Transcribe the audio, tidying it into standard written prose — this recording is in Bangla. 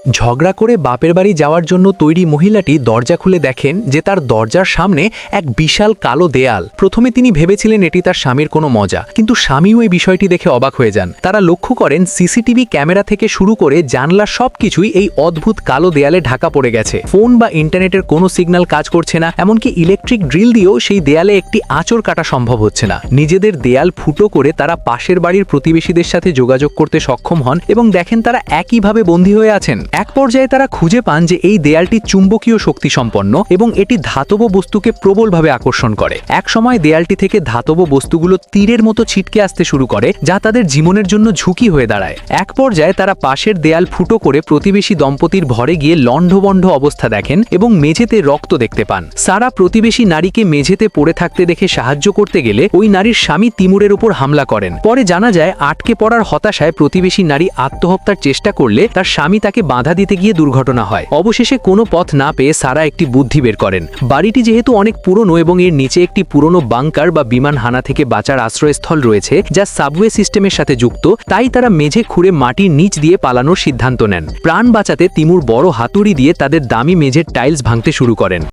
ঝগড়া করে বাপের বাড়ি যাওয়ার জন্য তৈরি মহিলাটি দরজা খুলে দেখেন যে তার দরজার সামনে এক বিশাল কালো দেয়াল। প্রথমে তিনি ভেবেছিলেন এটি তার স্বামীর কোনো মজা, কিন্তু স্বামীও এই বিষয়টি দেখে অবাক হয়ে যান। তারা লক্ষ্য করেন সিসিটিভি ক্যামেরা থেকে শুরু করে জানলা সবকিছুই এই অদ্ভুত কালো দেয়ালে ঢাকা পড়ে গেছে। ফোন বা ইন্টারনেটের কোনো সিগন্যাল কাজ করছে না, এমনকি ইলেকট্রিক ড্রিল দিয়েও সেই দেয়ালে একটি আঁচড় কাটা সম্ভব হচ্ছে না। নিজেদের দেয়াল ফুটো করে তারা পাশের বাড়ির প্রতিবেশীদের সাথে যোগাযোগ করতে সক্ষম হন এবং দেখেন তারা একইভাবে বন্দী হয়ে আছেন। এক পর্যায়ে তারা খুঁজে পান যে এই দেয়ালটি চুম্বকীয় শক্তি সম্পন্ন এবং এটি ধাতব বস্তুকে প্রবলভাবে আকর্ষণ করে। এক সময় দেয়ালটি থেকে ধাতব বস্তুগুলো তীরের মতো ছিটকে আসতে শুরু করে, যা তাদের জীবনের জন্য ঝুঁকি হয়ে দাঁড়ায়। এক পর্যায়ে তারা পাশের দেয়াল ফুটো করে প্রতিবেশী দম্পতির ঘরে গিয়ে লণ্ডভণ্ড অবস্থা দেখেন এবং মেঝেতে রক্ত দেখতে পান। সারা প্রতিবেশী নারীকে মেঝেতে পড়ে থাকতে দেখে সাহায্য করতে গেলে ওই নারীর স্বামী তিমুরের উপর হামলা করেন। পরে জানা যায় আটকে পড়ার হতাশায় প্রতিবেশী নারী আত্মহত্যার চেষ্টা করলে তার স্বামী তাকে বাধা দিতে গিয়ে দুর্ঘটনা হয়। অবশেষে কোনো পথ না পেয়ে সারা একটি বুদ্ধি বের করেন। বাড়িটি যেহেতু অনেক পুরনো এবং এর নিচে একটি পুরনো বাংকার বা বিমান হানা থেকে বাঁচার আশ্রয়স্থল রয়েছে যা সাবওয়ে সিস্টেমের সাথে যুক্ত, তাই তারা মেঝে খুঁড়ে মাটির নিচ দিয়ে পালানোর সিদ্ধান্ত নেন। প্রাণ বাঁচাতে তিমুর বড় হাতুড়ি দিয়ে তাদের দামি মেঝের টাইলস ভাঙতে শুরু করেন।